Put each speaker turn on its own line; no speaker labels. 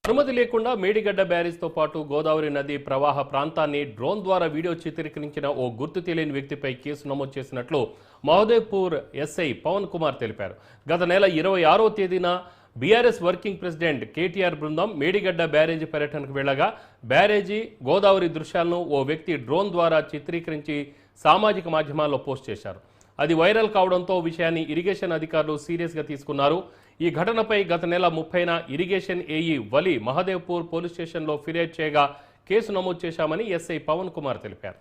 అనుమతి లేకుండా మేడిగడ్డ బ్యారేజ్తో పాటు గోదావరి నది ప్రవాహ ప్రాంతాన్ని డ్రోన్ ద్వారా వీడియో చిత్రీకరించిన ఓ గుర్తు తెలియని వ్యక్తిపై కేసు నమోదు చేసినట్లు మహదేవ్పూర్ ఎస్ఐ పవన్ కుమార్ తెలిపారు. గత నెల 26వ తేదీన బీఆర్ఎస్ వర్కింగ్ ప్రెసిడెంట్ కేటీఆర్ బృందం మేడిగడ్డ బ్యారేజీ పర్యటనకు వెళ్లగా బ్యారేజీ గోదావరి దృశ్యాలను ఓ వ్యక్తి డ్రోన్ ద్వారా చిత్రీకరించి సామాజిక మాధ్యమాల్లో పోస్ట్ చేశారు. అది వైరల్ కావడంతో విషయాన్ని ఇరిగేషన్ అధికారులు సీరియస్గా తీసుకున్నారు. ఈ ఘటనపై గత నెల 30న ఇరిగేషన్ ఏఈ వలి మహదేవ్పూర్ పోలీస్ స్టేషన్లో ఫిర్యాదు చేయగా కేసు నమోదు చేశామని ఎస్ఐ పవన్ కుమార్ తెలిపారు.